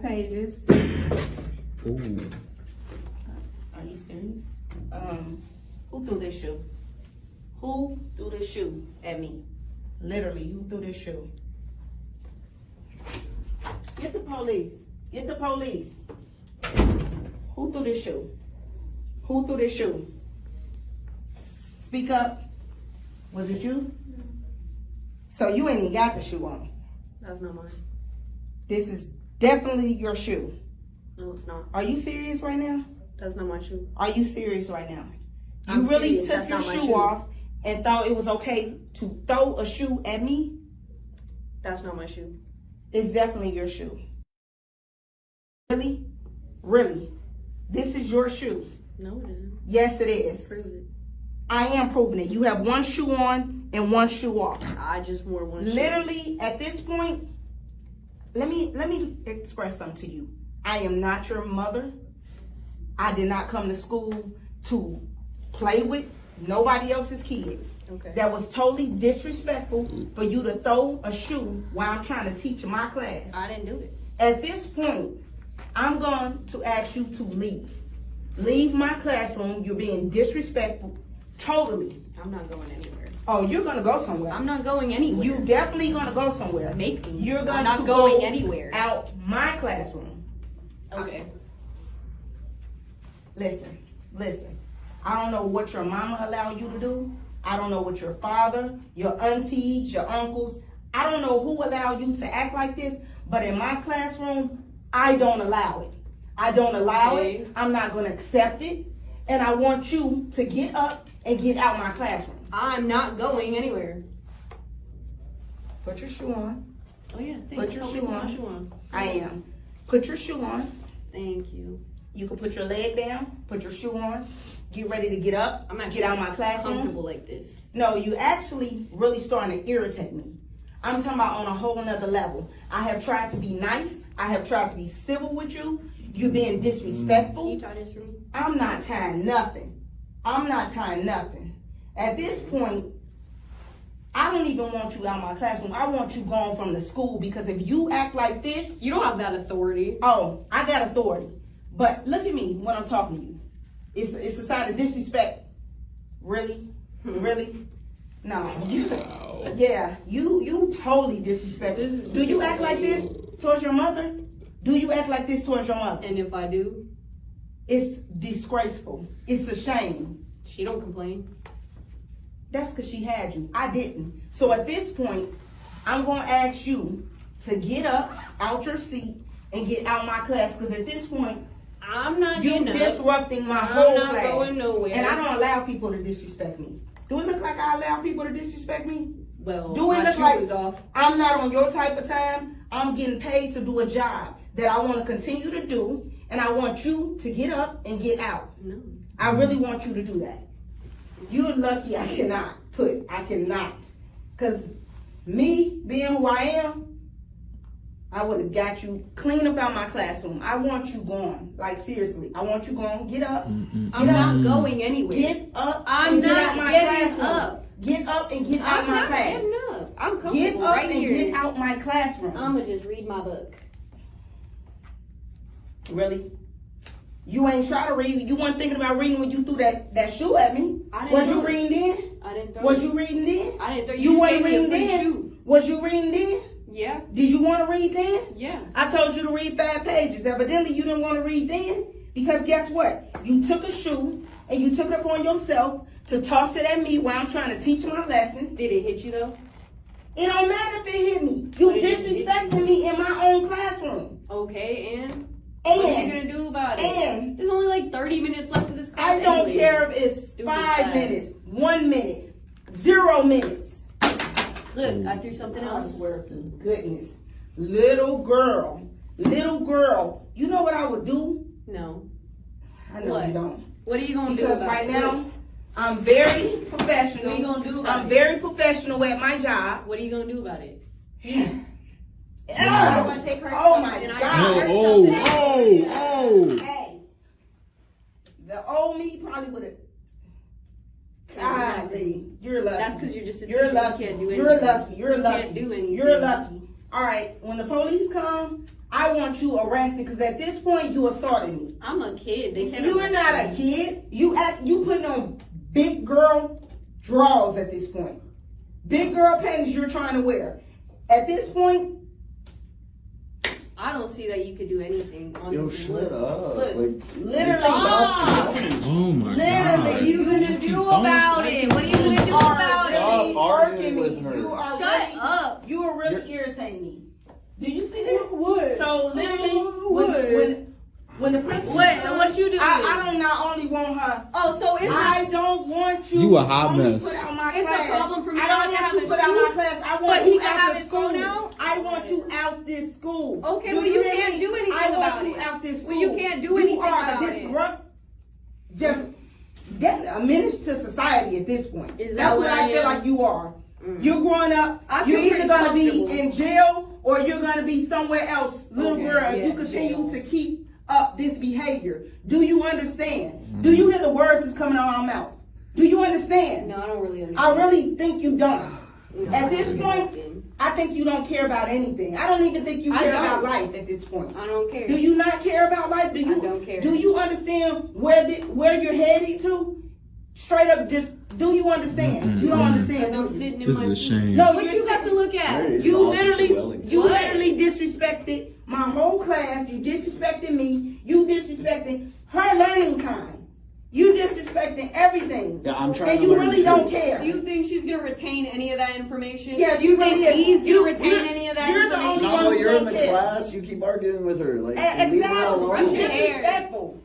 pages. Ooh. Are you serious? Who threw this shoe? Who threw this shoe at me? Literally, who threw this shoe? Get the police. Get the police. Who threw this shoe? Who threw this shoe? Speak up. Was it you? No. So you ain't even got the shoe on. That's not mine. This is definitely your shoe. No, it's not. Are you serious right now? That's not my shoe. Are you serious right now? You I'm really serious. took That's your not my shoe shoe. off and thought it was okay to throw a shoe at me? That's not my shoe. It's definitely your shoe. Really? Really? This is your shoe. No, it isn't. Yes, it is. Prove it. I am proving it. You have one shoe on and one shoe off. I just wore one shoe. Literally, at this point, let me express something to you. I am not your mother. I did not come to school to play with nobody else's kids. Okay. That was totally disrespectful for you to throw a shoe while I'm trying to teach my class. I didn't do it. At this point, I'm going to ask you to leave. Leave my classroom. You're being disrespectful. Totally. I'm not going anywhere. Oh, you're going to go somewhere. I'm not going anywhere. You definitely going to go somewhere. Make me. You're going I'm not to going go anywhere. out my classroom. Okay. Listen. I don't know what your mama allowed you to do. I don't know what your father, your aunties, your uncles, I don't know who allowed you to act like this, but in my classroom, I don't allow it. I don't allow it. I'm not going to accept it. And I want you to get up and get out my classroom. I'm not going anywhere. Put your shoe on. Oh yeah, thanks. Put your Help me shoe put my on. shoe on. I am. Put your shoe on. Thank you. You can put your leg down, put your shoe on, get ready to get up, I'm get out my classroom. comfortable like this. No, you actually really starting to irritate me. I'm talking about on a whole nother level. I have tried to be nice. I have tried to be civil with you. You're being disrespectful. Can you tie this for me? I'm not tying nothing. I'm not tying nothing. At this point, I don't even want you out of my classroom. I want you gone from the school, because if you act like this, You don't have that authority. oh, I got authority. But look at me when I'm talking to you. It's a sign of disrespect. Really? Really? No. You totally disrespectful. Do you act like this towards your mother? Do you act like this towards your mother? And if I do, It's disgraceful. It's a shame. she don't complain. That's because she had you. I didn't. So at this point, I'm going to ask you to get up out your seat and get out my class, because at this point, I'm not you getting up. disrupting my I'm whole not class. going nowhere. And I don't allow people to disrespect me. Do it look like I allow people to disrespect me? Well, Do it my look shoe like is off. I'm not on your type of time? I'm getting paid to do a job that I want to continue to do, and I want you to get up and get out. No. I really want you to do that. You're lucky I cannot. Because me being who I am, I would have got you clean up out my classroom. I want you gone. Like, seriously. I want you gone. Get up. I'm not going anywhere. Get up. I'm and get not out my getting classroom. up. Get up and get out I'm my not class. getting up. I'm comfortable Get up right and here. get out my classroom. I'm gonna just read my book. Really? You ain't try to read. You weren't thinking about reading when you threw that shoe at me. I didn't Was throw you it. reading then? I didn't throw Was it. you reading then? I didn't throw You just wasn't gave me a reading free then? shoe. Was you reading then? Yeah. Did you want to read then? Yeah. I told you to read 5 pages. Evidently, you didn't want to read then, because guess what? You took a shoe and you took it upon yourself to toss it at me while I'm trying to teach my lesson. Did it hit you though? It don't matter if it hit me. You But it didn't hit disrespecting me in my own classroom. Okay, and what are you And gonna do about it? and There's only like 30 minutes left of this class. I don't anyways. care if it's Stupid 5 class. minutes, 1 minute, 0 minutes. Look, I threw something I else. swear to goodness. Little girl, you know what I would do? No. I know What? you don't. What are you gonna do Because about right it? now, I'm very professional. What are you gonna do about I'm it? very professional at my job. What are you gonna do about it? Ugh. I'm gonna take her Oh stuff my and I God. take her Oh, stuff and oh. Hey, the old me probably would have. Golly, you're lucky. That's because you're just a You're teacher. lucky. You can't do anything. You're lucky. You're You lucky. can't do anything. You're lucky. All right, when the police come, I want you arrested because at this point you assaulted me. I'm a kid. They can't. You are not a kid. You putting on big girl drawers at this point. Big girl panties you're trying to wear. At this point, I don't see that you could do anything. Honestly. Yo, shut up. Look. Like, literally, stop. Oh my Literally, god. What are you gonna do about it? What are you gonna do about Stop it? arguing with her. You are Shut really, up. You are really irritating me. Do you see this? Would. So literally, Would. when the principal, What? And what you do? I don't not only want her. Oh, so it's I don't want you. You a hot only mess. Put out my It's a class. problem for me I not don't to have want you a put out shoe, my class. I but want he you can out have this his phone school. out? I want you out this school. Okay, Do well, you hear can't me? do anything I want about you it. out this school. Well, you can't do You anything are about it. Just a menace to society at this point. Is that That's what what I I feel am? like you are. You're growing up. I You're feel either pretty gonna be comfortable. in jail or you're gonna be somewhere else, little Okay, girl. If yeah, you continue jail. to keep up this behavior, do you understand? Do you hear the words that's coming out of our mouth? Do you understand? No, I don't really I understand. really think you don't. No, At I this don't point, understand. I think you don't care about anything. I don't even think you I care don't. about life at this point. I don't care. Do you not care about life? Do you? I don't care. Do you understand where you're headed to? Straight up, just do you understand? You don't Because I'm understand. sitting in This my is a seat. shame. No, What you're you got sitting- to look at? Where is You Officer literally, Wellington? you What? literally disrespected my whole class. You disrespected me. You disrespected her learning time. You disrespecting everything. Yeah, I'm trying and to you learn really too. don't care. Do you think she's gonna retain any of that information? Yes, Do you really think is. he's gonna You- retain you're- any of that you're the information? only No, one who you're in don't the care. class. You keep arguing with her. Like, leave her Exactly. alone. Brush your hair. Disrespectful.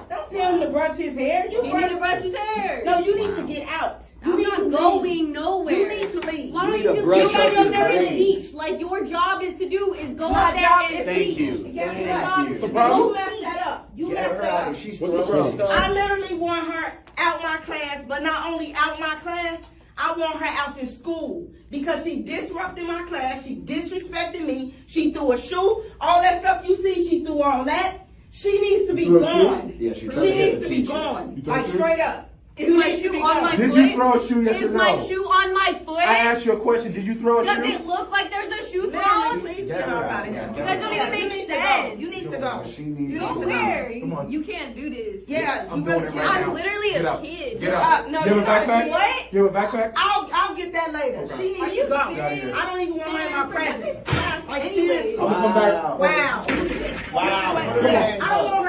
Don't tell him to brush his hair. You He brush. need to brush his hair. No, you need to get out. You I'm need not to going leave. nowhere. You need to leave. Why You don't need you to just brush go back up up your there and grades. teach? Like your job is to do is go My out there job and is Thank teach. you. Guess Thank what? you. You problem? messed that up. You Get messed her that out. up. She's What's the throwing problem? stuff. I literally want her out my class, but not only out my class, I want her out this school because she disrupted my class. She disrespected me. She threw a shoe. All that stuff you see, she threw all that. She needs to be threw a gone. shoe? Yeah, she tried She to hit needs the to be teacher. gone. You threw a Like shoe? straight up. Is You my need to shoe be on gone. my Did foot? you throw a shoe? Yes Is or my no? shoe on my foot? I asked you a question. Did you throw a Does shoe? it look like there's a shoe Literally, thrown? please Get get her her out. out of here. Get You guys don't her even out. make You need to sense. go. You need to go. She needs You to need Go to go. where? Come on. You can't do this. Yeah, I'm you doing really it right can't. now. I'm literally Get a out. kid. Get out. No, You have a you're not a backpack? kid. What? You have a backpack? I'll get that later. Okay. She Are needs you to go. serious? I don't even want her in my presence. Like Anyways. seriously. I'm gonna come back. Wow. Wow. Put her Yeah, hands I don't up. want her